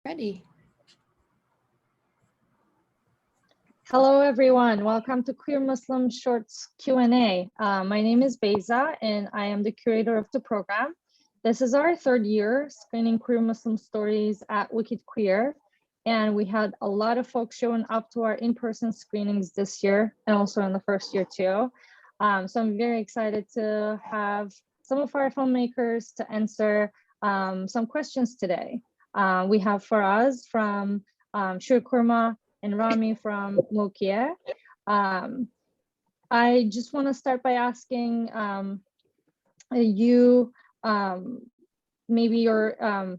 ready. Hello, everyone. Welcome to Queer Muslim Shorts Q&A. My name is Beza, and I am the curator of the program. This is our third year screening queer Muslim stories at Wicked Queer, and we had a lot of folks showing up to our in-person screenings this year, and also in the first year too. So I'm very excited to have some of our filmmakers to answer some questions today. We have Faraz from Shur Kurma and Rami from Mokia. I just want to start by asking you maybe your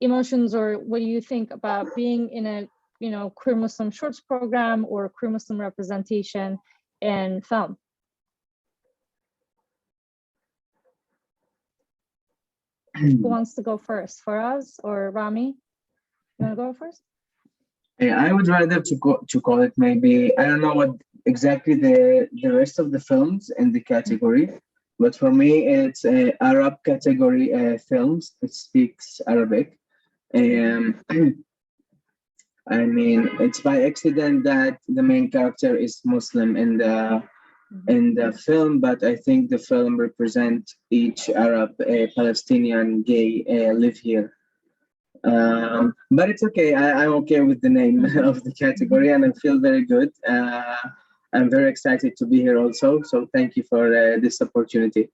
emotions, or what do you think about being in a queer Muslim shorts program or queer Muslim representation in film? Who wants to go first, Faraz or Rami? You want to go first? Yeah, I would rather to call it, maybe, I don't know what exactly the rest of the films in the category, but for me it's Arab category films. It speaks Arabic. I mean, it's by accident that the main character is Muslim in the film, but I think the film represents each Arab, Palestinian, gay live here. But it's okay. I'm okay with the name of the category, and I feel very good. I'm very excited to be here also. So thank you for this opportunity.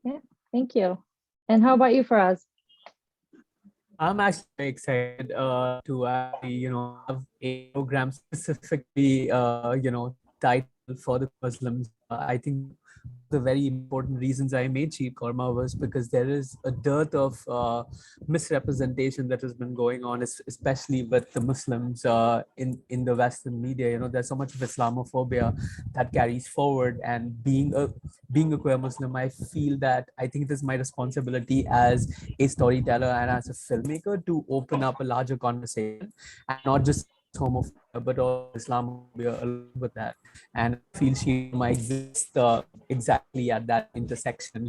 Yeah, thank you. And how about you, Faraz? I'm actually very excited to actually, have a program specifically, titled for the Muslims. I think the very important reasons I made Sheer Korma was because there is a dearth of misrepresentation that has been going on, especially with the Muslims in the Western media. There's so much of Islamophobia that carries forward, and being a queer Muslim, I feel that I think it is my responsibility as a storyteller and as a filmmaker to open up a larger conversation, and not just homophobia, but also Islamophobia along with that. And I feel Shima exists exactly at that intersection.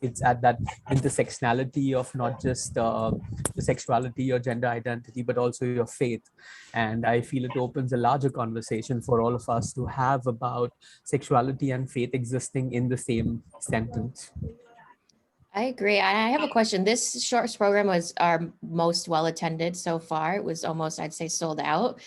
It's at that intersectionality of not just the sexuality or gender identity, but also your faith. And I feel it opens a larger conversation for all of us to have about sexuality and faith existing in the same sentence. I agree. I have a question. This shorts program was our most well attended so far. It was almost, I'd say, sold out.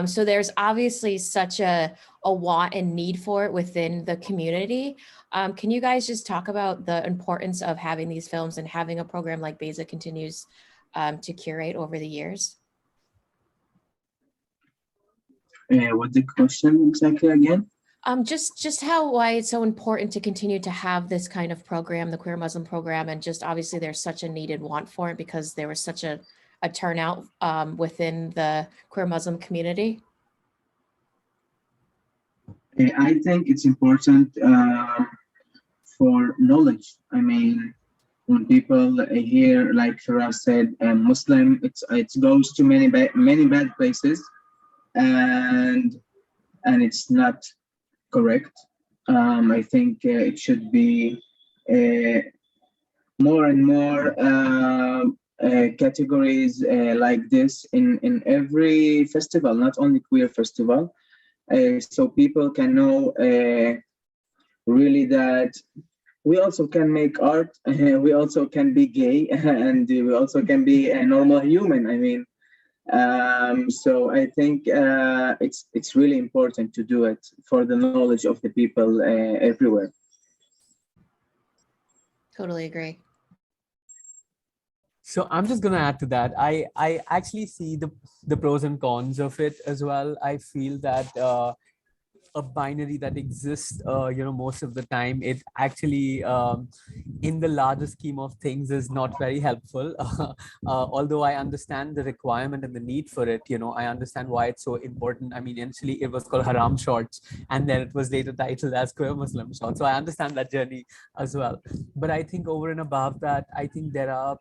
So there's obviously such a want and need for it within the community. Can you guys just talk about the importance of having these films and having a program like Beza continues to curate over the years? What the question exactly again? Just why it's so important to continue to have this kind of program, the Queer Muslim program, and just obviously there's such a needed want for it because there was such a turnout within the queer Muslim community. I think it's important for knowledge. I mean, when people hear, like Faraz said, Muslim, it goes to many bad places, and it's not correct. I think it should be more and more categories like this in every festival, not only queer festival, so people can know really that we also can make art, we also can be gay, and we also can be a normal human. I mean, so I think it's really important to do it for the knowledge of the people everywhere. Totally agree. So I'm just going to add to that. I actually see the pros and cons of it as well. I feel that a binary that exists, most of the time, it actually, in the larger scheme of things, is not very helpful. Although I understand the requirement and the need for it, I understand why it's so important. I mean, initially it was called Haram Shorts, and then it was later titled as Queer Muslim Shorts. So I understand that journey as well. But I think over and above that, I think there are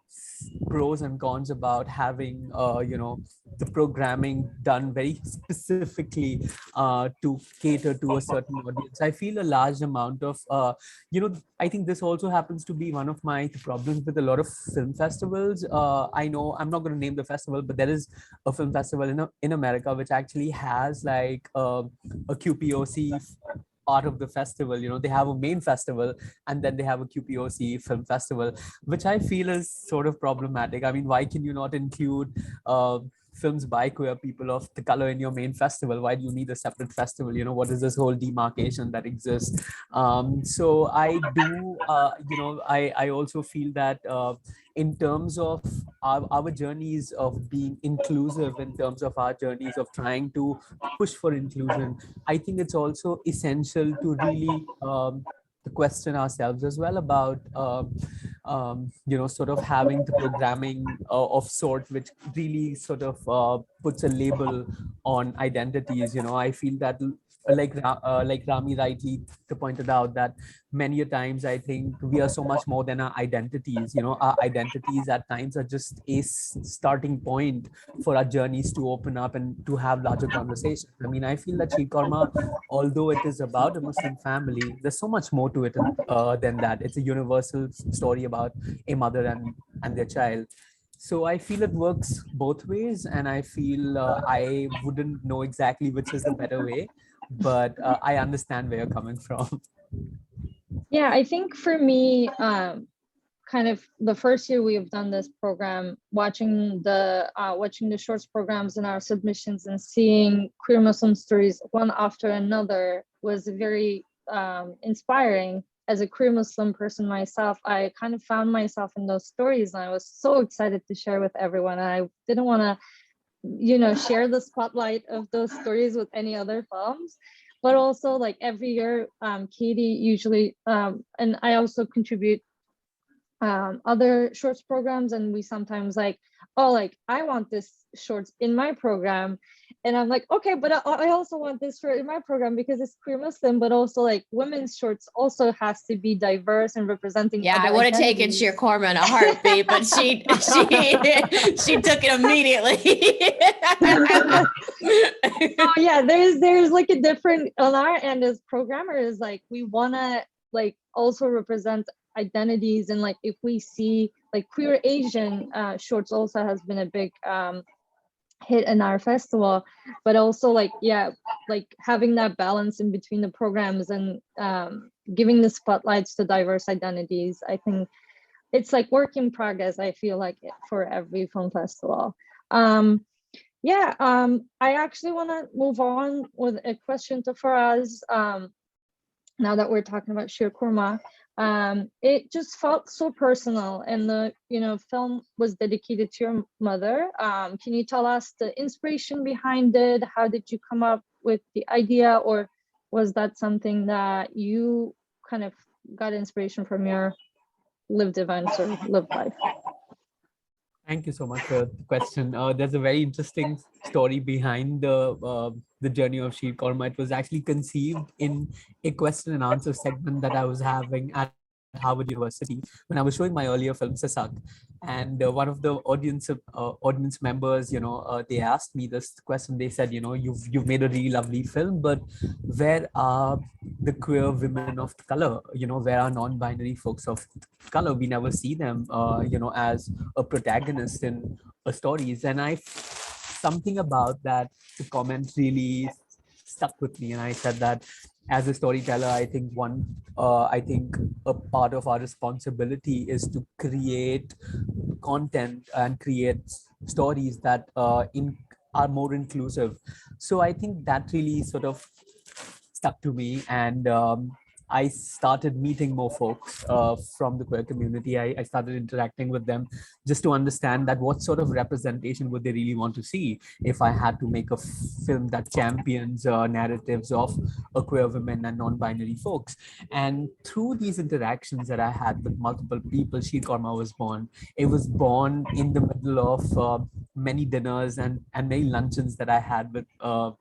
pros and cons about having, the programming done very specifically to cater to a certain audience. I feel a large amount of, I think this also happens to be one of my problems with a lot of film festivals. I know I'm not going to name the festival, but there is a film festival in America which actually has like a QPOC part of the festival. They have a main festival and then they have a QPOC film festival, which I feel is sort of problematic. I mean, why can you not include films by queer people of the color in your main festival? Why do you need a separate festival? What is this whole demarcation that exists? So I do, I also feel that in terms of our journeys of being inclusive, in terms of our journeys of trying to push for inclusion, I think it's also essential to really to question ourselves as well about sort of having the programming of sort which really sort of puts a label on identities. I feel that like Rami rightly pointed out, that many a times I think we are so much more than our identities. Our identities at times are just a starting point for our journeys to open up and to have larger conversations. I mean, I feel that Sheer Korma, although it is about a Muslim family, there's so much more to it than that. It's a universal story about a mother and their child. So I feel it works both ways, and I feel I wouldn't know exactly which is the better way, but I understand where you're coming from. Yeah, I think for me, kind of the first year we have done this program, watching the shorts programs and our submissions and seeing queer Muslim stories one after another was very inspiring. As a queer Muslim person myself, I kind of found myself in those stories, and I was so excited to share with everyone. And I didn't want to, share the spotlight of those stories with any other films. But also, like every year, Katie usually, and I also contribute other shorts programs, and we sometimes like, oh, like I want this shorts in my program, and I'm like, okay, but I also want this short in my program because it's queer Muslim, but also like women's shorts also has to be diverse and representing. Yeah, I would have taken Sheer Korma in a heartbeat, but she took it immediately. Oh, yeah, there's like a different on our end as programmers, like we want to like also represent identities, and like if we see like queer Asian shorts also has been a big hit in our festival, but also like, yeah, like having that balance in between the programs and giving the spotlights to diverse identities. I think it's like work in progress, I feel like, for every film festival. I actually want to move on with a question to Faraz. Now that we're talking about Sheer Korma, it just felt so personal, and the film was dedicated to your mother. Can you tell us the inspiration behind it? How did you come up with the idea, or was that something that you kind of got inspiration from your lived events or lived life? Thank you so much for the question. There's a very interesting story behind the journey of Sheer Korma. It was actually conceived in a question and answer segment that I was having at Harvard University when I was showing my earlier film Sasak, and one of the audience members, they asked me this question. They said, you've made a really lovely film, but where are the queer women of color? Where are non-binary folks of color? We never see them, as a protagonist in stories. And something about that comment really stuck with me, and I said that as a storyteller, I think a part of our responsibility is to create content and create stories that are more inclusive. So I think that really sort of stuck to me, and I started meeting more folks from the queer community. I started interacting with them just to understand that what sort of representation would they really want to see if I had to make a film that champions narratives of queer women and non-binary folks. And through these interactions that I had with multiple people, Sheer Korma was born. It was born in the middle of many dinners and many luncheons that I had with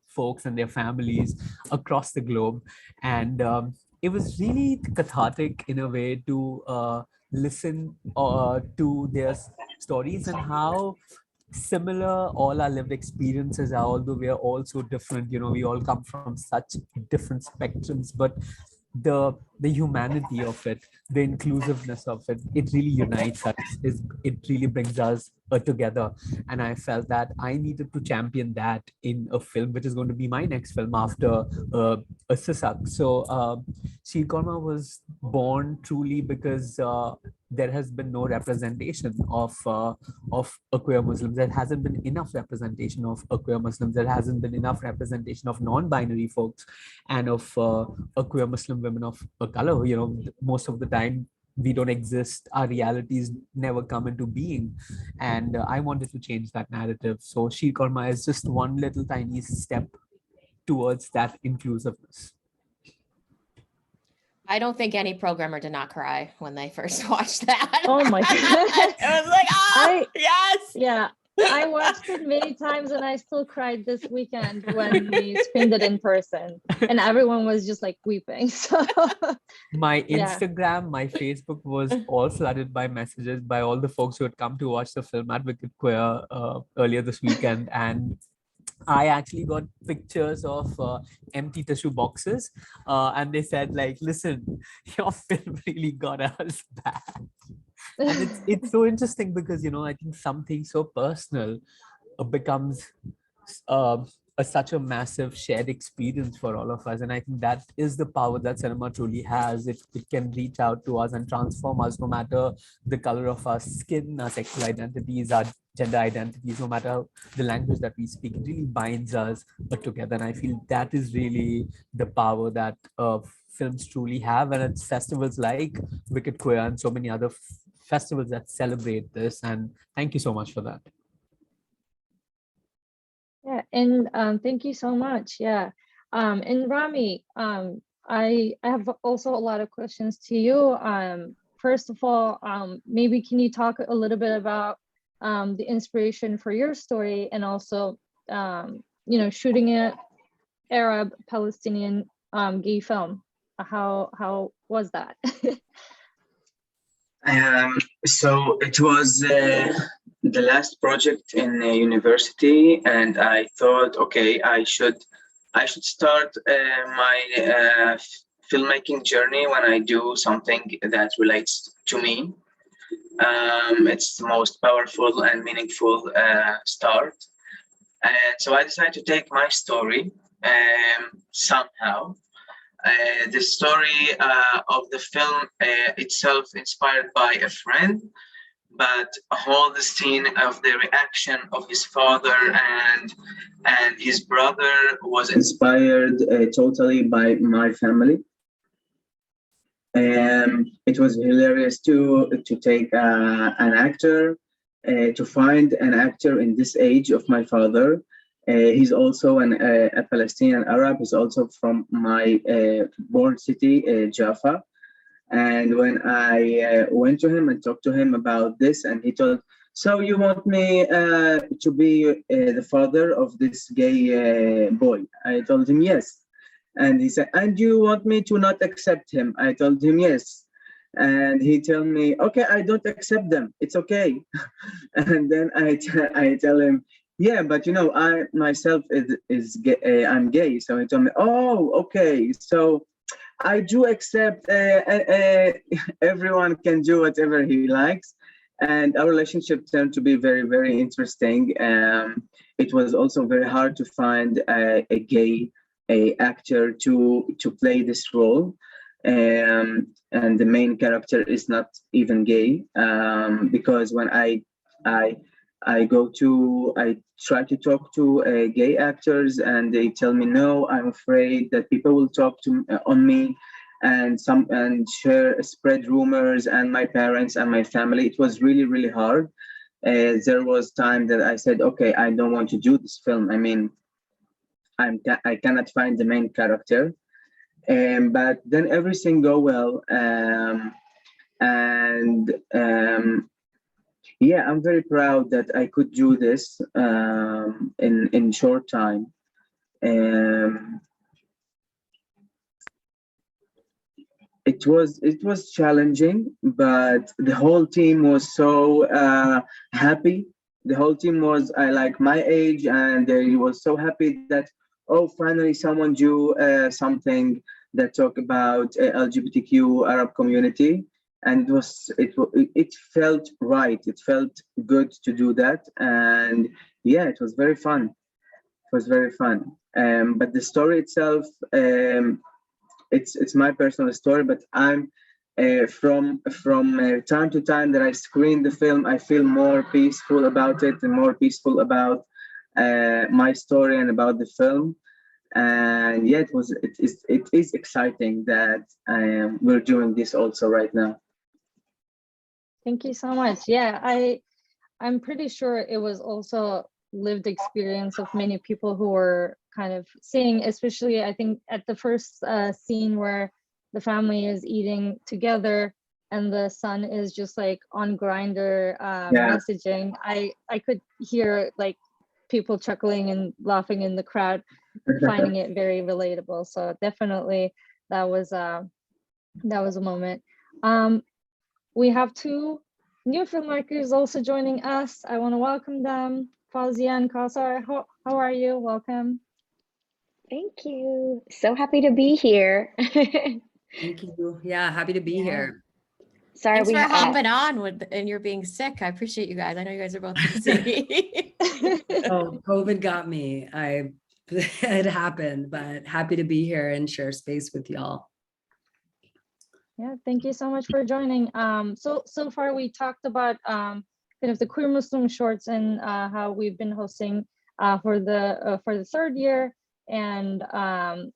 folks and their families across the globe. And it was really cathartic in a way to listen to their stories and how similar, all our lived experiences are, although we are all so different, we all come from such different spectrums, but the humanity of it, the inclusiveness of it, it really unites us. It really brings us together. And I felt that I needed to champion that in a film, which is going to be my next film after Sisak. So Sheer Korma was born truly because there has been no representation of queer Muslims. There hasn't been enough representation of queer Muslims. There hasn't been enough representation of non-binary folks and of queer Muslim women of color. Most of the time we don't exist. Our realities never come into being, and I wanted to change that narrative. So Sheer Korma is just one little tiny step towards that inclusiveness. I don't think any programmer did not cry when they first watched that. Oh my God. It was like, oh, yes. Yeah, I watched it many times and I still cried this weekend when we screened it in person, and everyone was just like weeping. So My Yeah. Instagram, my Facebook was all flooded by messages by all the folks who had come to watch the film at Wicked Queer earlier this weekend. And I actually got pictures of empty tissue boxes, and they said, like, listen, your film really got us back. And it's so interesting because, I think something so personal becomes such a massive shared experience for all of us. And I think that is the power that cinema truly has. It can reach out to us and transform us, no matter the color of our skin, our sexual identities, our gender identities, no matter the language that we speak. It really binds us together. And I feel that is really the power that films truly have. And it's festivals like Wicked Queer and so many other festivals that celebrate this. And thank you so much for that. Yeah, and thank you so much. Yeah, and Rami, I have also a lot of questions to you. First of all, maybe can you talk a little bit about the inspiration for your story, and also, shooting an Arab Palestinian gay film? How was that? So it was the last project in university, and I thought, okay, I should start my filmmaking journey when I do something that relates to me. It's the most powerful and meaningful start. And so I decided to take my story somehow. The story of the film itself inspired by a friend, but all the scene of the reaction of his father and his brother was inspired totally by my family. It was hilarious to take an actor, to find an actor in this age of my father. He's also a Palestinian Arab. He's also from my born city, Jaffa. And when I went to him and talked to him about this, and he told, so you want me to be the father of this gay boy? I told him yes. And he said, and you want me to not accept him? I told him yes. And he told me, okay, I don't accept them. It's okay. And then I tell him, yeah, but I myself is gay, I'm gay. So he told me, oh, okay. So I do accept everyone can do whatever he likes. And our relationship turned to be very, very interesting. It was also very hard to find a gay actor to play this role. And the main character is not even gay, because when I try to talk to gay actors, and they tell me, no, I'm afraid that people will talk on me and spread rumors, and my parents and my family. It was really, really hard. There was time that I said, okay, I don't want to do this film. I mean, I cannot find the main character. But then everything go well. Yeah, I'm very proud that I could do this in short time. It was challenging, but the whole team was so happy The whole team was like my age, and they was so happy that, oh, finally someone do something that talk about LGBTQ Arab community, and it felt right. It felt good to do that, and yeah, it was very fun. It was very fun. But the story itself, it's my personal story, but I'm from time to time that I screen the film, I feel more peaceful about it and more peaceful about my story and about the film. And yeah, it is exciting that we're doing this also right now. Thank you so much. Yeah, I'm pretty sure it was also lived experience of many people who were kind of seeing, especially I think at the first scene where the family is eating together and the son is just like on Grindr messaging. I could hear like people chuckling and laughing in the crowd, finding it very relatable. So definitely that was a moment. We have two new filmmakers also joining us. I want to welcome them. Fawzia and Kausar, how are you? Welcome. Thank you. So happy to be here. Thank you. Yeah, happy to be here. Sorry, Thanks we for had hopping on and you're being sick. I appreciate you guys. I know you guys are both busy. Oh, COVID got me. It happened, but happy to be here and share space with y'all. Yeah, thank you so much for joining. So far we talked about kind of the Queer Muslim shorts and how we've been hosting for the third year, and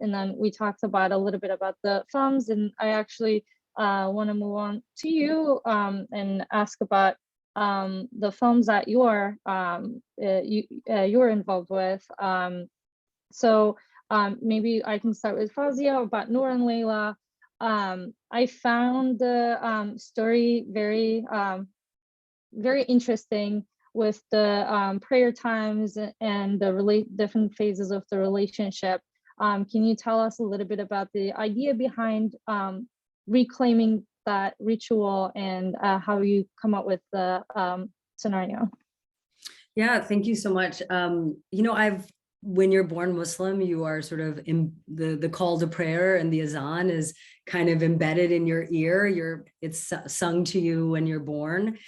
then we talked about a little bit about the films, and I actually want to move on to you and ask about the films that you're involved with. So maybe I can start with Fawzia about Noor and Layla. I found the story very very interesting with the prayer times and the different phases of the relationship. Can you tell us a little bit about the idea behind reclaiming that ritual and how you come up with the scenario? Yeah, thank you so much. You know, when you're born Muslim, you are sort of in the call to prayer, and the azan is kind of embedded in your ear. It's sung to you when you're born.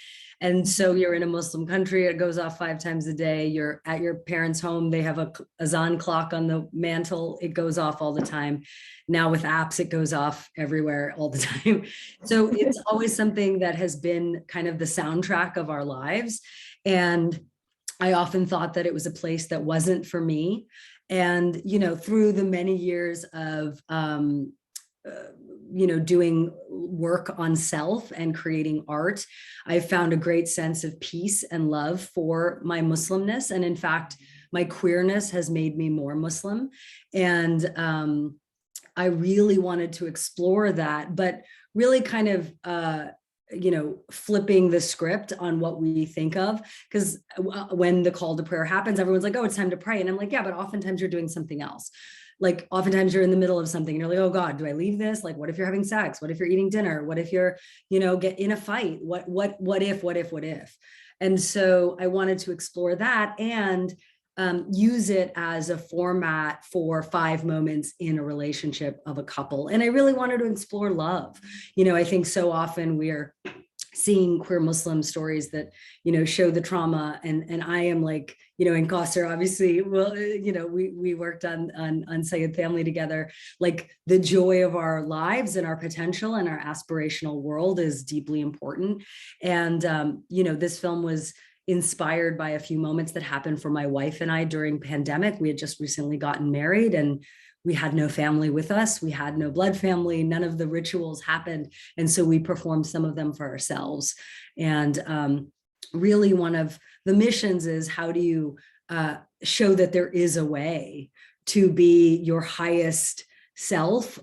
And so you're in a Muslim country, it goes off 5 times a day. You're at your parents' home, they have a azan clock on the mantle, it goes off all the time. Now with apps, it goes off everywhere all the time. So it's always something that has been kind of the soundtrack of our lives. And I often thought that it was a place that wasn't for me. And, you know, through the many years of, you know, doing work on self and creating art, I found a great sense of peace and love for my Muslimness. And in fact, my queerness has made me more Muslim. And I really wanted to explore that, but really kind of, you know, flipping the script on what we think of, because when the call to prayer happens, everyone's like, oh, it's time to pray. And I'm like, yeah, but oftentimes you're doing something else. Like oftentimes you're in the middle of something and you're like, oh God, do I leave this? Like, what if you're having sex? What if you're eating dinner? What if you're, you know, get in a fight? What if? And so I wanted to explore that and use it as a format for 5 moments in a relationship of a couple. And I really wanted to explore love. You know, I think so often we're seeing queer Muslim stories that, you know, show the trauma. And I am like, you know, in Kausar, obviously, well, you know, we worked on Sayed Family together. Like the joy of our lives and our potential and our aspirational world is deeply important. And, you know, this film was inspired by a few moments that happened for my wife and I during pandemic. We had just recently gotten married and we had no family with us. We had no blood family. None of the rituals happened. And so we performed some of them for ourselves. And really one of the missions is how do you show that there is a way to be your highest self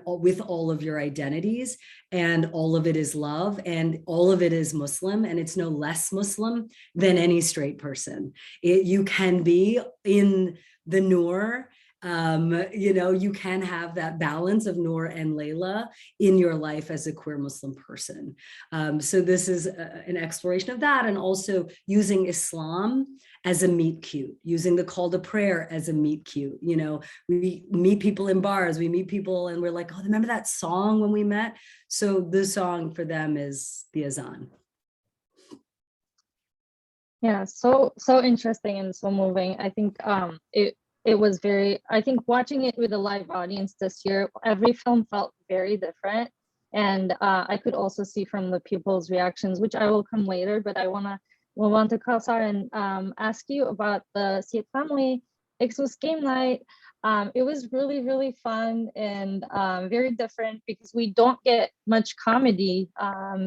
with all of your identities, and all of it is love, and all of it is Muslim, and it's no less Muslim than any straight person. You can be in the Noor You can have that balance of Noor and Layla in your life as a queer Muslim person. So this is an exploration of that, and also using Islam as a meet cute, using the call to prayer as a meet cute. We meet people in bars, we meet people and we're like, oh, remember that song when we met? So the song for them is the azan. Yeah, so interesting and so moving. I think it was very, I think watching it with a live audience this year, every film felt very different. And I could also see from the pupils' reactions, which I will come later, but I want to move on to Kausar and ask you about the Seat Family Xmas game night. It was really, really fun and very different because we don't get much comedy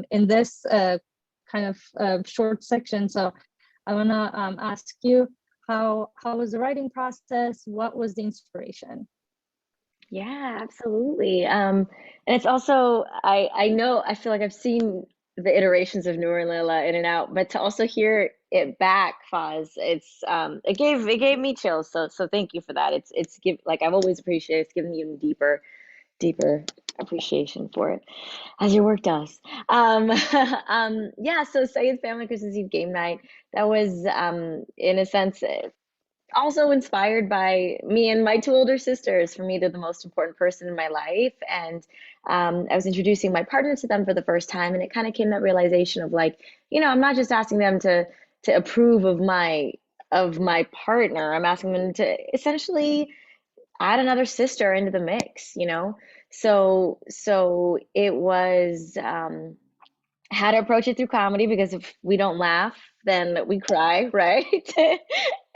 in this kind of short section. So I want to ask you, how was the writing process? What was the inspiration? Yeah, absolutely. And it's also, I know, I feel like I've seen the iterations of Noor and Layla in and out, but to also hear it back, Foz, it gave me chills. So thank you for that. It's give like I've always appreciated. It's given you deeper appreciation for it, as your work does. Yeah. So Sayed's Family Christmas Eve game night. That was in a sense also inspired by me and my two older sisters. For me, they're the most important person in my life. And I was introducing my partner to them for the first time. And it kind of came that realization of like, I'm not just asking them to approve of my partner. I'm asking them to essentially add another sister into the mix. So it was how to approach it through comedy, because if we don't laugh, then we cry, right?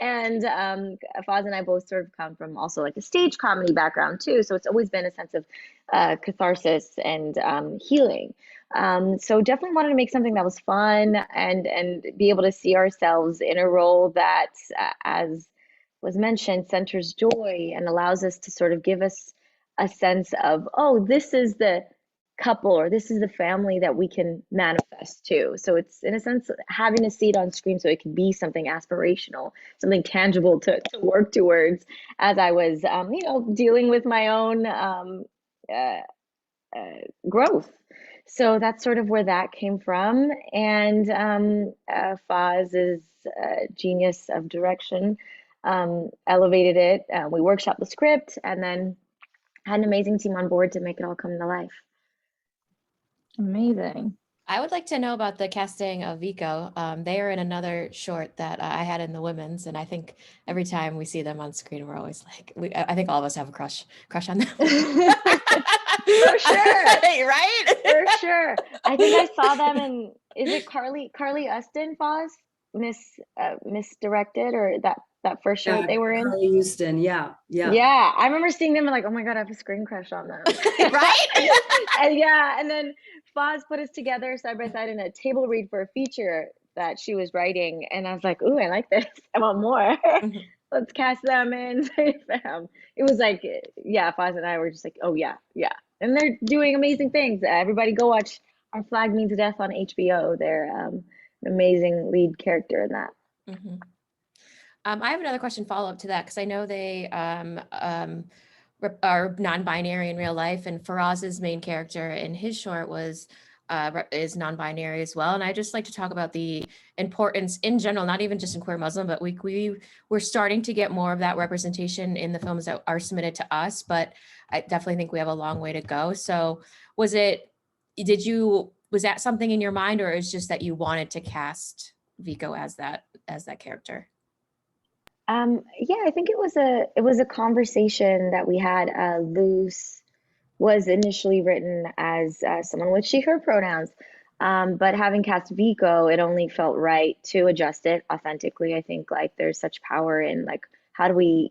And Faz and I both sort of come from also like a stage comedy background too, so it's always been a sense of catharsis and healing. So definitely wanted to make something that was fun and be able to see ourselves in a role that, as was mentioned, centers joy and allows us to sort of give us a sense of, oh, this is the couple or this is the family that we can manifest to. So it's in a sense having a seat on screen so it can be something aspirational, something tangible to work towards, as I was dealing with my own growth. So that's sort of where that came from. And Faz's genius of direction elevated it. We workshopped the script and then had an amazing team on board to make it all come to life. Amazing. I would like to know about the casting of Vico. They are in another short that I had in the women's, and I think every time we see them on screen, we're always like, I think all of us have a crush on them. For sure. Right? For sure. I think I saw them in, is it Carly Ustin, Foz? Misdirected, or that first show they were in? Carly Houston, yeah. Yeah, I remember seeing them and like, oh my God, I have a screen crush on them. Right? And then Foz put us together side by side in a table read for a feature that she was writing. And I was like, ooh, I like this. I want more. Let's cast them in. It was like, yeah, Foz and I were just like, oh yeah. And they're doing amazing things. Everybody go watch Our Flag Means Death on HBO. They're an amazing lead character in that. Mm-hmm. I have another question follow up to that, because I know they are non-binary in real life, and Faraz's main character in his short is non-binary as well. And I just like to talk about the importance in general, not even just in Queer Muslim, but we're starting to get more of that representation in the films that are submitted to us. But I definitely think we have a long way to go. So was that something in your mind, or is just that you wanted to cast Vico as that character? Yeah, I think it was a conversation that we had. Luce was initially written as someone with she/her pronouns, but having cast Vico, it only felt right to adjust it authentically. I think like there's such power in like how do we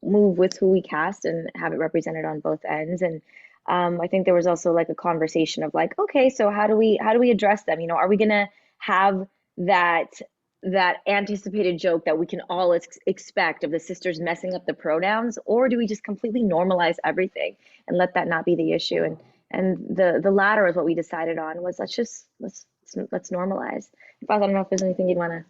move with who we cast and have it represented on both ends. And I think there was also like a conversation of like, okay, so how do we address them? Are we gonna have that anticipated joke that we can all expect of the sisters messing up the pronouns, or do we just completely normalize everything and let that not be the issue? And the latter is what we decided on, was let's normalize. I don't know if there's anything you'd want to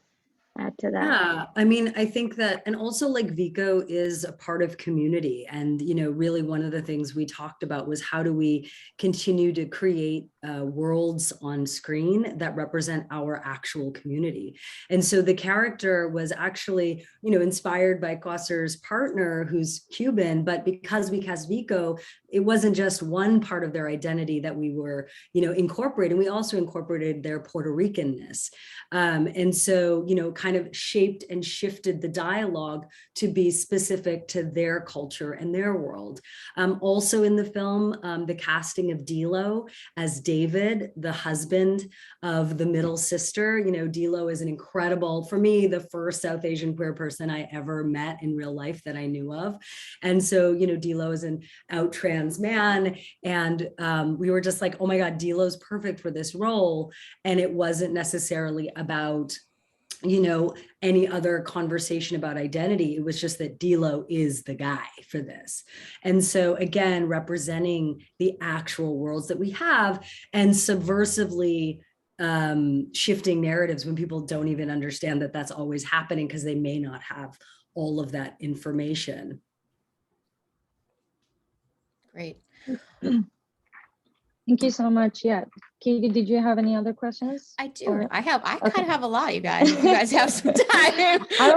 add to that? Yeah, I mean, I think that, and also like Vico is a part of community. And, you know, really one of the things we talked about was how do we continue to create worlds on screen that represent our actual community. And so the character was actually, you know, inspired by Quasar's partner who's Cuban, but because we cast Vico, it wasn't just one part of their identity that we were, you know, incorporating. We also incorporated their Puerto Ricanness. And so, you know, kind of shaped and shifted the dialogue to be specific to their culture and their world. Also in the film, the casting of Dilo as David, the husband of the middle sister. You know, Dilo is an incredible, for me, the first South Asian queer person I ever met in real life that I knew of. And so, you know, Dilo is an out trans man. And we were just like, oh my God, Dilo's perfect for this role. And it wasn't necessarily about, you know, any other conversation about identity. It was just that Dilo is the guy for this. And so again, representing the actual worlds that we have and subversively shifting narratives when people don't even understand that that's always happening because they may not have all of that information. Great. Thank you so much. Yeah. Katie, did you have any other questions? I do. Or- I kind Okay. of have a lot, you guys. If you guys have some time. I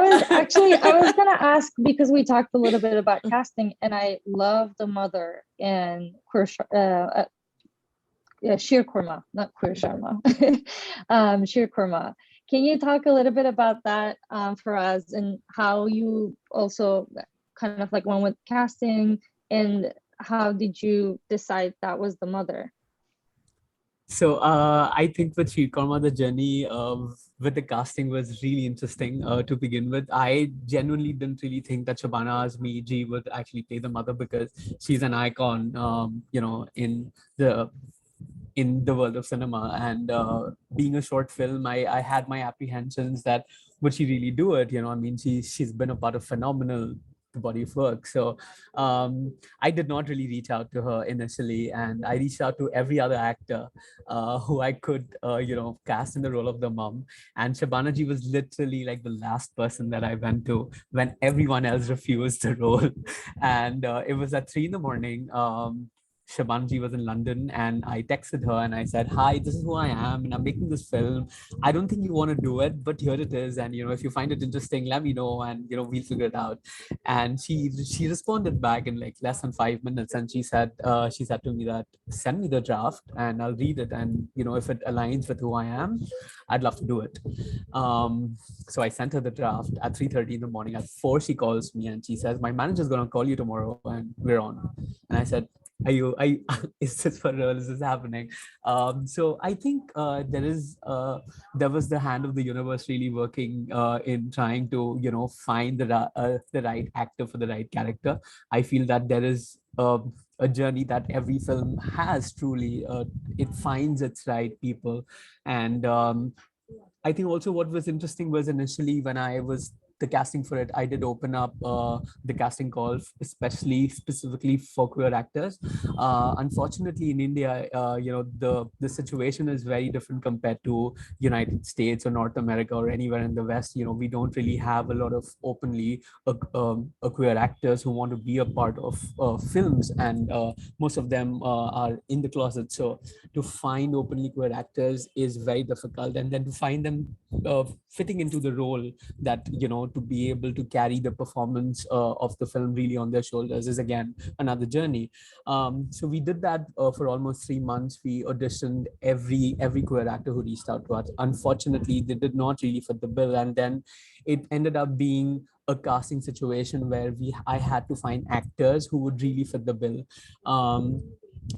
was gonna ask because we talked a little bit about casting, and I love the mother in Sheer Kurma, not Queer Sharma, Sheer Kurma. Can you talk a little bit about that for us and how you also kind of like went with casting, and how did you decide that was the mother? So I think with Sheer Kurma, the journey with the casting was really interesting to begin with. I genuinely didn't really think that Shabana Azmi Ji would actually play the mother because she's an icon, you know, in the world of cinema. And being a short film, I had my apprehensions that would she really do it? You know, I mean, she's been a part of phenomenal body of work. So I did not really reach out to her initially, and I reached out to every other actor who I could, you know, cast in the role of the mom. And Shabana Ji was literally like the last person that I went to when everyone else refused the role. And it was at 3 a.m. Shabana Ji was in London, and I texted her and I said, "Hi, this is who I am, and I'm making this film. I don't think you want to do it, but here it is. And you know, if you find it interesting, let me know, and you know, we'll figure it out." And she responded back in like less than 5 minutes, and she said to me that send me the draft and I'll read it, and you know, if it aligns with who I am, I'd love to do it. So I sent her the draft at 3:30 in the morning. At 4, she calls me and she says, "My manager's gonna call you tomorrow, and we're on." And I said, is this for real? Is this happening? So I think there was the hand of the universe really working in trying to, you know, find the right actor for the right character. I feel that there is a journey that every film has truly. It finds its right people. And I think also what was interesting was initially when I was the casting for it, I did open up the casting call, specifically for queer actors. Unfortunately, in India, you know, the situation is very different compared to United States or North America or anywhere in the West. You know, we don't really have a lot of openly queer actors who want to be a part of films, and most of them are in the closet. So to find openly queer actors is very difficult, and then to find them fitting into the role that, you know, to be able to carry the performance of the film really on their shoulders is again another journey. So we did that for almost 3 months. We auditioned every queer actor who reached out to us. Unfortunately, they did not really fit the bill, and then it ended up being a casting situation where I had to find actors who would really fit the bill.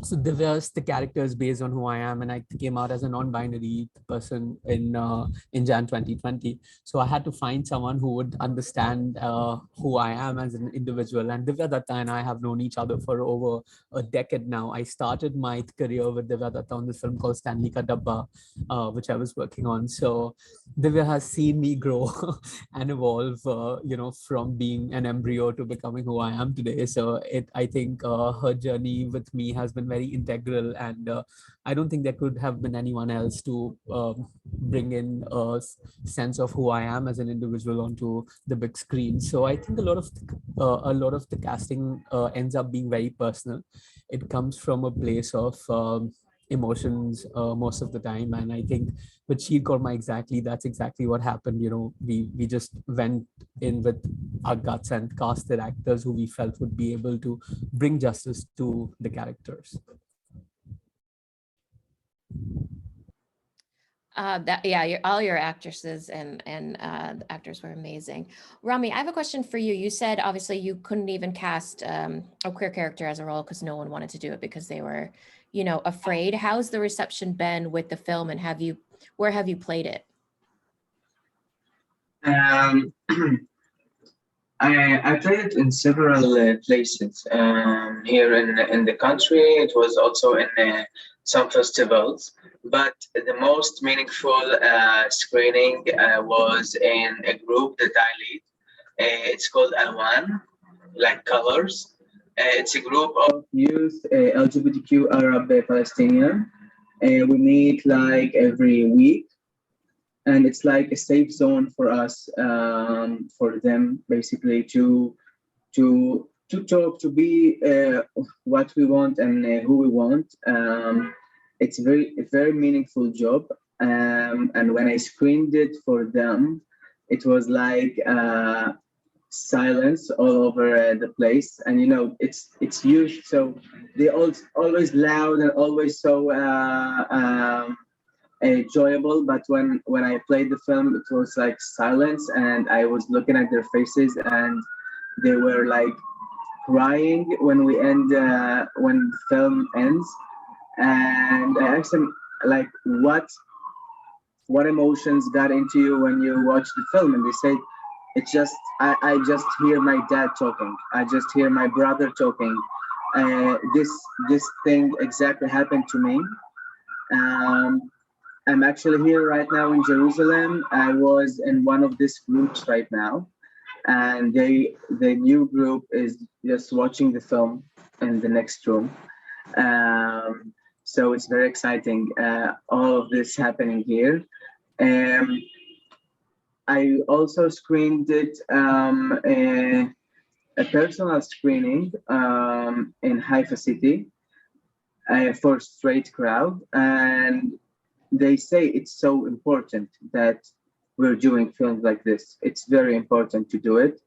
So diverse the characters based on who I am, and I came out as a non-binary person in Jan 2020. So I had to find someone who would understand who I am as an individual. And Divya Datta and I have known each other for over a decade now. I started my career with Divya Datta on this film called Stanley Ka Dabba, which I was working on. So Divya has seen me grow and evolve, you know, from being an embryo to becoming who I am today. So I think her journey with me has been been very integral, and I don't think there could have been anyone else to bring in a sense of who I am as an individual onto the big screen. So I think a lot of the casting ends up being very personal. It comes from a place of emotions most of the time, and I think with Sheer Korma, that's exactly what happened. We just went in with our guts and casted actors who we felt would be able to bring justice to the characters. All your actresses and the actors were amazing. Rami, I have a question for you. You said obviously you couldn't even cast a queer character as a role because no one wanted to do it because they were, afraid. How's the reception been with the film, and where have you played it? Um, I played it in several places here in the country. It was also in some festivals, but the most meaningful screening was in a group that I lead. It's called Alwan, like colors. It's a group of youth, LGBTQ Arab Palestinian. We meet like every week, and it's like a safe zone for us, for them basically to talk, to be what we want and who we want. It's a very meaningful job, and when I screened it for them, it was like silence all over the place, and it's huge, so they always loud and always so enjoyable. But when I played the film, it was like silence, and I was looking at their faces, and they were like crying when when the film ends. And I asked them like, what emotions got into you when you watched the film, and they said, it's just I just hear my dad talking, I just hear my brother talking. This thing exactly happened to me. I'm actually here right now in Jerusalem. I was in one of these groups right now, and the new group is just watching the film in the next room. So it's very exciting, all of this happening here. I also screened it, a personal screening in Haifa City for straight crowd, and they say it's so important that we're doing films like this. It's very important to do it.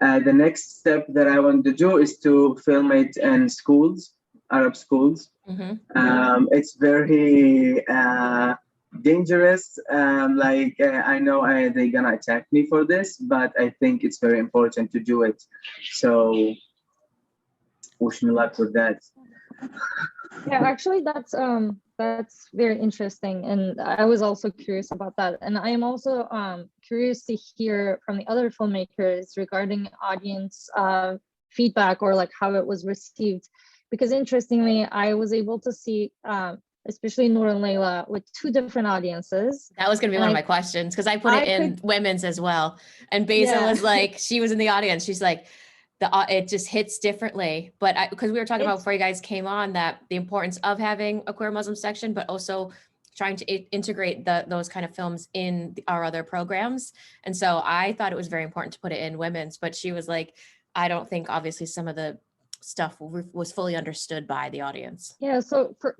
The next step that I want to do is to film it in schools, Arab schools. It's very dangerous. I know they're gonna attack me for this, but I think it's very important to do it. So wish me luck with that. Yeah, actually, that's very interesting, and I was also curious about that. And I am also curious to hear from the other filmmakers regarding audience feedback, or like how it was received, because interestingly, I was able to see, especially Noor and Layla, with two different audiences. That was going to be one of my questions, because I put it in women's as well, and Beza was like, she was in the audience, she's like, it just hits differently. But because we were talking about before you guys came on, that the importance of having a queer Muslim section, but also trying to integrate those kind of films in our other programs. And so I thought it was very important to put it in women's, but she was like, I don't think obviously some of the stuff was fully understood by the audience. Yeah, so for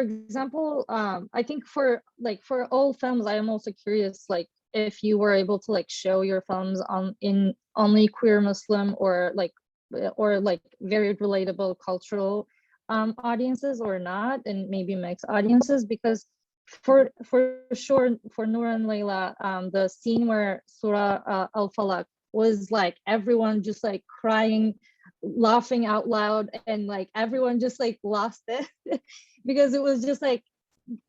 example, I think for all films, I am also curious, like, if you were able to like show your films in only queer Muslim or very relatable cultural audiences or not, and maybe mixed audiences, because for sure for Noor and Layla, the scene where Surah Al-Falaq was like everyone just like crying, laughing out loud, and like everyone just like lost it because it was just like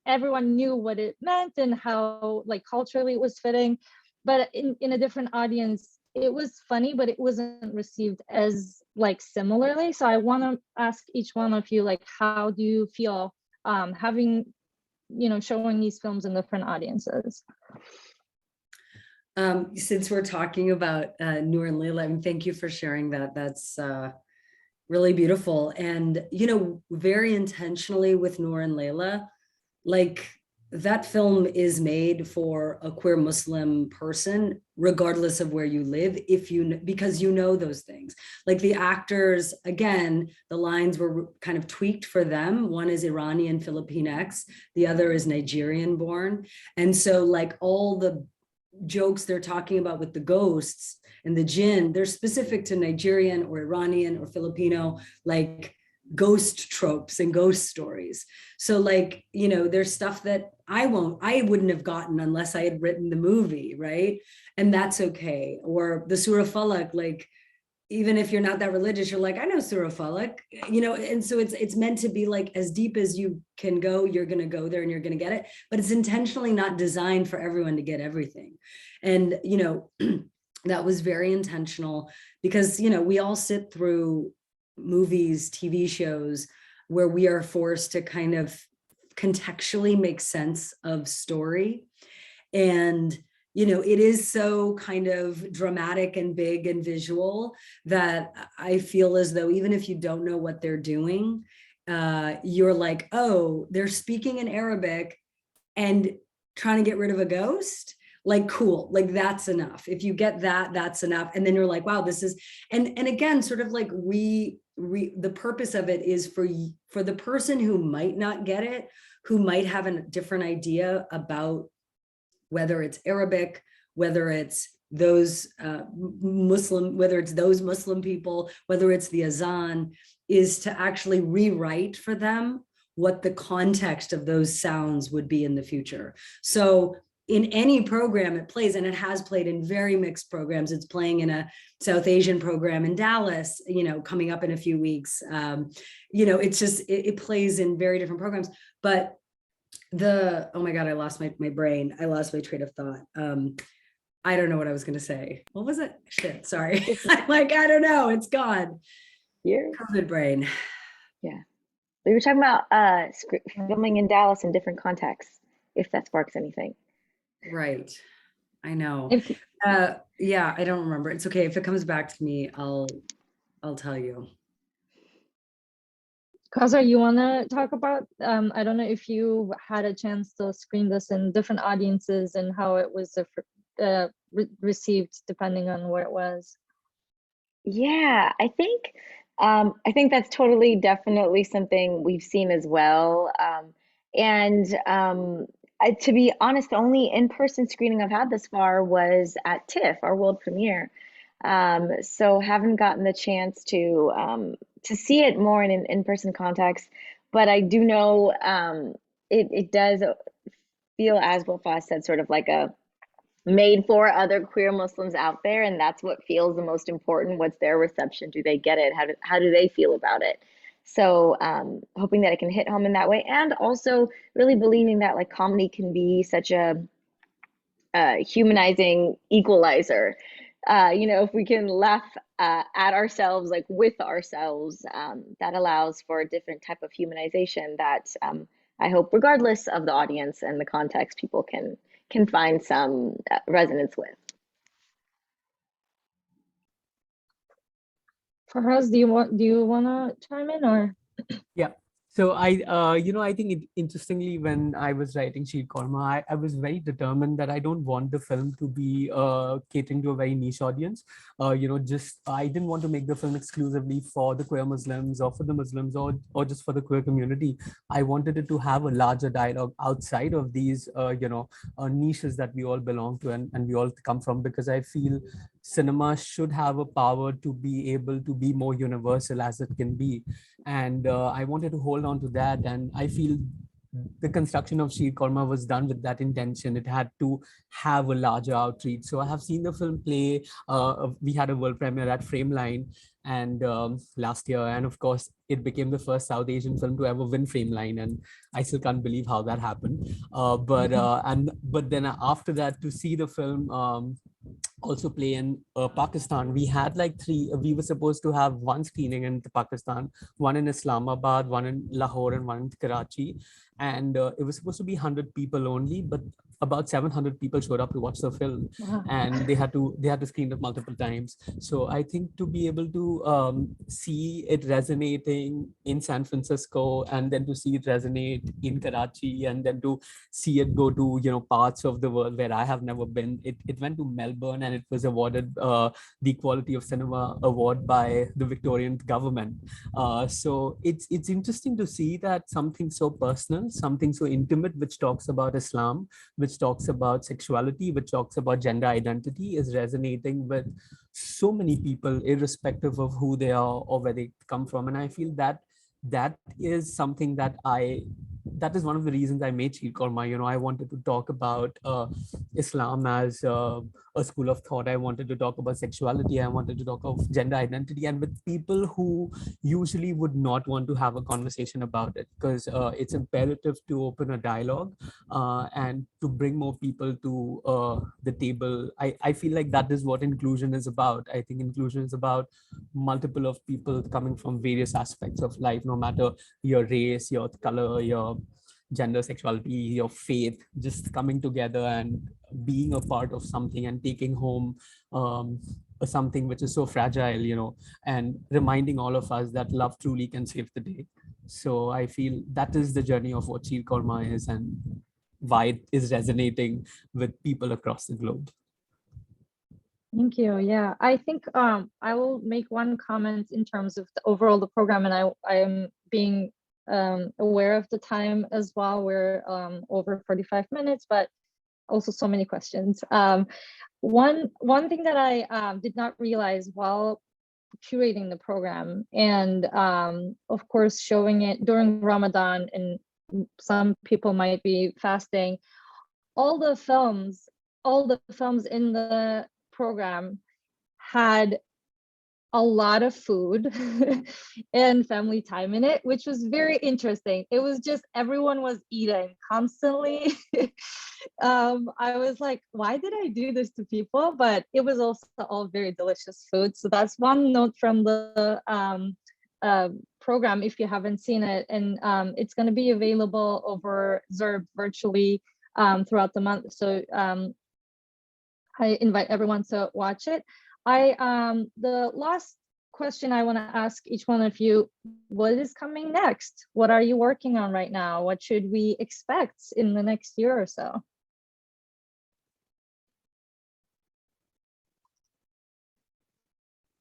everyone knew what it meant and how like culturally it was fitting. But in a different audience, it was funny, but it wasn't received as like similarly. So I want to ask each one of you, like, how do you feel having, showing these films in different audiences? Since we're talking about Noor and Layla, thank you for sharing that. That's really beautiful. And, you know, very intentionally with Noor and Layla, like that film is made for a queer Muslim person, regardless of where you live, if you, because you know those things. Like the actors, again, the lines were kind of tweaked for them. One is Iranian Filipinx, the other is Nigerian born. And so like all the jokes they're talking about with the ghosts and the jinn, they're specific to Nigerian or Iranian or Filipino, like ghost tropes and ghost stories. So like, you know, there's stuff that I wouldn't have gotten unless I had written the movie, right? And that's okay. Or the Surah Falak, like, even if you're not that religious, you're like, I know Surah Falak, you know, and so it's meant to be like as deep as you can go, you're going to go there and you're going to get it, but it's intentionally not designed for everyone to get everything. And, you know, that was very intentional because, you know, we all sit through movies, TV shows, where we are forced to kind of contextually make sense of story. And, you know, it is so kind of dramatic and big and visual that I feel as though even if you don't know what they're doing, you're like, oh, they're speaking in Arabic and trying to get rid of a ghost. Like, cool, like that's enough. If you get that, that's enough. And then you're like, wow, this is, and again, sort of like the purpose of it is for the person who might not get it, who might have a different idea about whether it's Arabic, whether it's those whether it's those Muslim people, whether it's the Azan, is to actually rewrite for them what the context of those sounds would be in the future. So in any program it plays, and it has played in very mixed programs. It's playing in a South Asian program in Dallas, you know, coming up in a few weeks. You know, it's just, it plays in very different programs. But oh my God, I lost my brain. I lost my train of thought. I don't know what I was going to say. What was it? Shit, sorry. I'm like, I don't know. It's gone. Here. COVID brain. Yeah. We were talking about filming in Dallas in different contexts, if that sparks anything. Right. I know. If Yeah, I don't remember. It's okay. If it comes back to me, I'll tell you. Kausar, you want to talk about, I don't know if you had a chance to screen this in different audiences and how it was received depending on where it was. Yeah, I think that's totally definitely something we've seen as well. To be honest, the only in-person screening I've had this far was at TIFF, our world premiere. So haven't gotten the chance to see it more in an in-person context, but I do know it does feel, as Wafaa said, sort of like a made for other queer Muslims out there, and that's what feels the most important. What's their reception? Do they get it? How do they feel about it? So hoping that it can hit home in that way, and also really believing that like comedy can be such a humanizing equalizer. You know, if we can laugh at ourselves, like with ourselves, that allows for a different type of humanization that I hope, regardless of the audience and the context, people can find some resonance with. Faraz, do you want to chime in or? Yeah. So I think interestingly, when I was writing Sheer Korma, I was very determined that I don't want the film to be catering to a very niche audience. I didn't want to make the film exclusively for the queer Muslims or for the Muslims or just for the queer community. I wanted it to have a larger dialogue outside of these, niches that we all belong to and we all come from, because I feel cinema should have a power to be able to be more universal as it can be. And I wanted to hold on to that. And I feel the construction of Sheer Korma was done with that intention. It had to have a larger outreach. So I have seen the film play. We had a world premiere at Frameline and last year. And of course, it became the first South Asian film to ever win Frameline. And I still can't believe how that happened. But then after that, to see the film also play in Pakistan, we had like we were supposed to have one screening in Pakistan, one in Islamabad, one in Lahore, and one in Karachi. And it was supposed to be 100 people only, but about 700 people showed up to watch the film, Wow. and they had to screen it multiple times. So I think to be able to see it resonating in San Francisco, and then to see it resonate in Karachi, and then to see it go to parts of the world where I have never been. It went to Melbourne, and it was awarded the Quality of Cinema Award by the Victorian government. So it's interesting to see that something so personal, something so intimate, which talks about Islam, which talks about sexuality, which talks about gender identity, is resonating with so many people, irrespective of who they are or where they come from. And I feel that that is something that is one of the reasons I made Sheer Korma. I wanted to talk about Islam as a school of thought. I wanted to talk about sexuality. I wanted to talk of gender identity, and with people who usually would not want to have a conversation about it, because it's imperative to open a dialogue and to bring more people to the table. I feel like that is what inclusion is about. I think inclusion is about multiple of people coming from various aspects of life, no matter your race, your color, your gender, sexuality, your faith, just coming together and being a part of something and taking home something which is so fragile, and reminding all of us that love truly can save the day. So I feel that is the journey of what Sheer Korma is, and why it is resonating with people across the globe. Thank you. Yeah, I think I will make one comment in terms of the overall the program, and I am being aware of the time as well. We're over 45 minutes, but also so many questions. One thing that I did not realize while curating the program, and of course showing it during Ramadan, and some people might be fasting, all the films in the program had a lot of food and family time in it, which was very interesting. It was just everyone was eating constantly. I was like, why did I do this to people? But it was also all very delicious food. So that's one note from the program if you haven't seen it. And it's going to be available over Zurb virtually throughout the month. So I invite everyone to watch it. The last question I want to ask each one of you, what is coming next? What are you working on right now? What should we expect in the next year or so?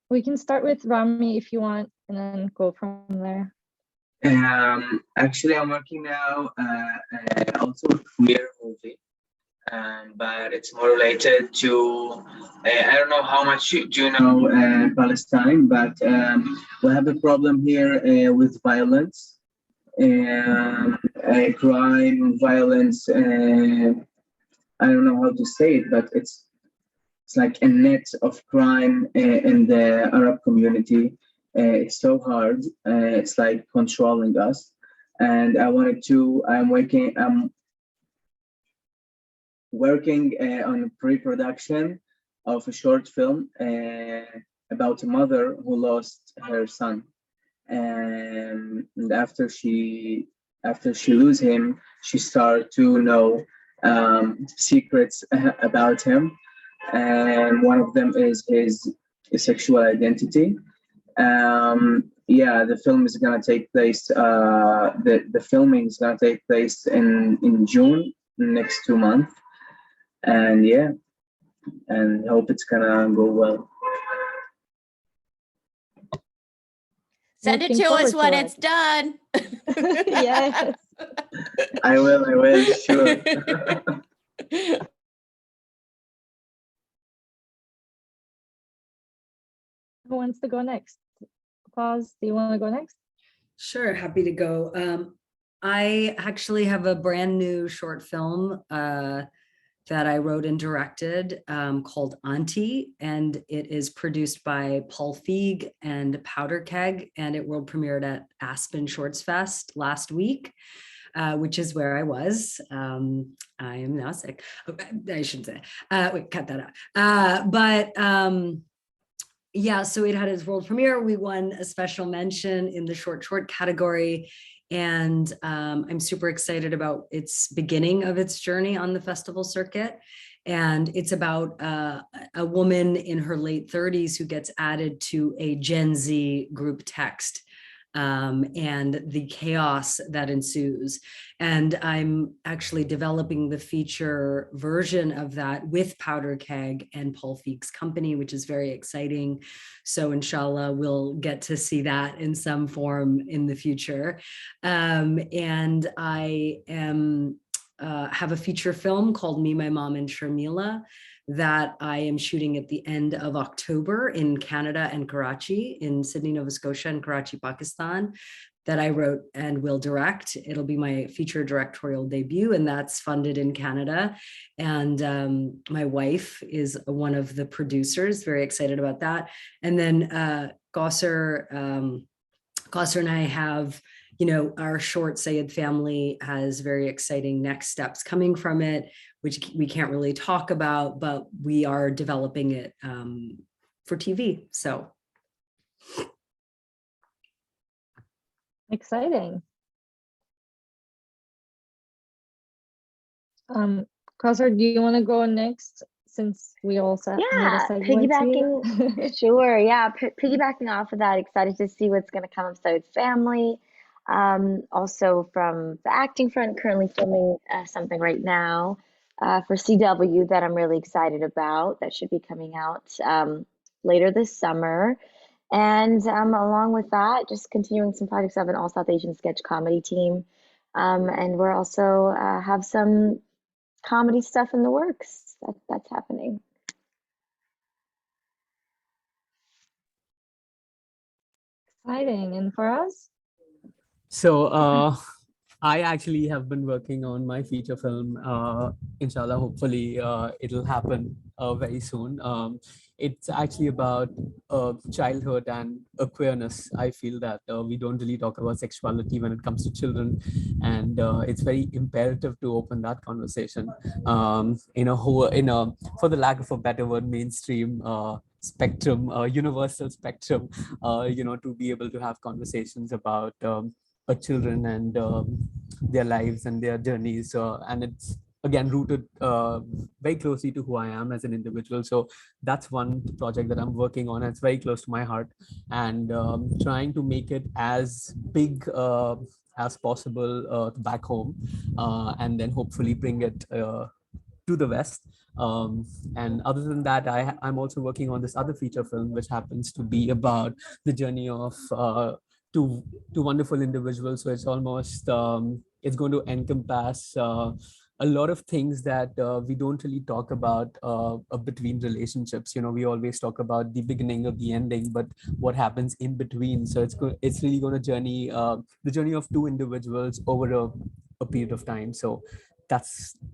We can start with Rami if you want, and then go from there. Actually, I'm working now also a queer movie. But it's more related to, I don't know how much you know Palestine, but we have a problem here with violence, crime, violence. I don't know how to say it, but it's like a net of crime in the Arab community. It's so hard. It's like controlling us. And I'm working on a pre-production of a short film about a mother who lost her son, and after she lose him, she started to know secrets about him, and one of them is his sexual identity. Yeah, the film is gonna take place. The filming is gonna take place in June, next 2 months. And yeah, and hope it's gonna go well. Send it Looking to us forward when to it's done. Yes. I will, sure. Who wants to go next? Pause. Do you want to go next? Sure, happy to go. I actually have a brand new short film that I wrote and directed called Auntie, and it is produced by Paul Feig and Powder Keg, and it world premiered at Aspen Shorts Fest last week, which is where I was. I am now sick. I shouldn't say. Wait, cut that out. Yeah, so it had its world premiere. We won a special mention in the short category. And I'm super excited about its beginning of its journey on the festival circuit. And it's about a woman in her late 30s who gets added to a Gen Z group text, and the chaos that ensues. And I'm actually developing the feature version of that with Powder Keg and Paul Feig's company, which is very exciting. So inshallah, we'll get to see that in some form in the future. And I am have a feature film called Me, My Mom, and Sharmila that I am shooting at the end of October in Canada and Karachi, in Sydney, Nova Scotia, and Karachi, Pakistan, that I wrote and will direct. It'll be my feature directorial debut, and that's funded in Canada. And my wife is one of the producers, very excited about that. And then Gosser and I have, our short Sayed family has very exciting next steps coming from it, which we can't really talk about, but we are developing it for TV. So. Exciting. Kausar, do you want to go next since we also had Yeah, a segue to you? piggybacking, sure. Yeah, piggybacking off of that, excited to see what's going to come of Sayed's family. Also from the acting front, currently filming something right now for CW that I'm really excited about. That should be coming out later this summer. And along with that, just continuing some projects of an all South Asian sketch comedy team. And we're also have some comedy stuff in the works that's happening. Exciting. And for us? So I actually have been working on my feature film. Inshallah, hopefully it'll happen very soon. It's actually about childhood and queerness. I feel that we don't really talk about sexuality when it comes to children, and it's very imperative to open that conversation in a, for the lack of a better word, mainstream spectrum, universal spectrum, to be able to have conversations about children and their lives and their journeys, and it's again rooted very closely to who I am as an individual. So that's one project that I'm working on. It's very close to my heart, and trying to make it as big as possible back home, and then hopefully bring it to the West. And other than that, I'm also working on this other feature film, which happens to be about the journey of two wonderful individuals. So it's almost it's going to encompass a lot of things that we don't really talk about between relationships. We always talk about the beginning or the ending, but what happens in between. So it's really going to journey the journey of two individuals over a period of time. So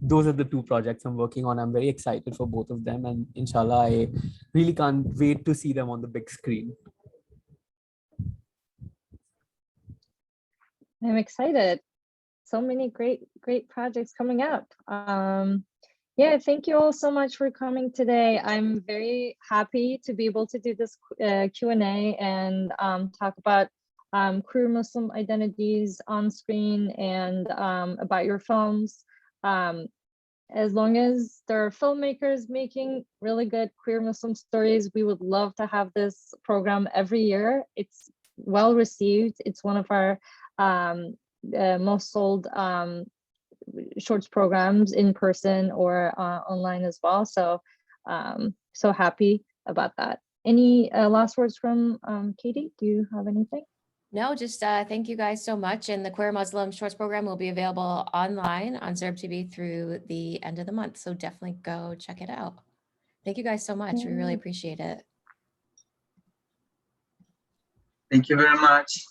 those are the two projects I'm working on. I'm very excited for both of them, and inshallah, I really can't wait to see them on the big screen. I'm excited. So many great projects coming up. Yeah, thank you all so much for coming today. I'm very happy to be able to do this Q&A and talk about queer Muslim identities on screen and about your films. As long as there are filmmakers making really good queer Muslim stories, we would love to have this program every year. It's well received. It's one of our most sold shorts programs in person or online as well. So so happy about that. Any last words from Katie? Do you have anything? No, just thank you guys so much. And the Queer Muslim Shorts program will be available online on Zerb TV through the end of the month. So definitely go check it out. Thank you guys so much. We really appreciate it. Thank you very much.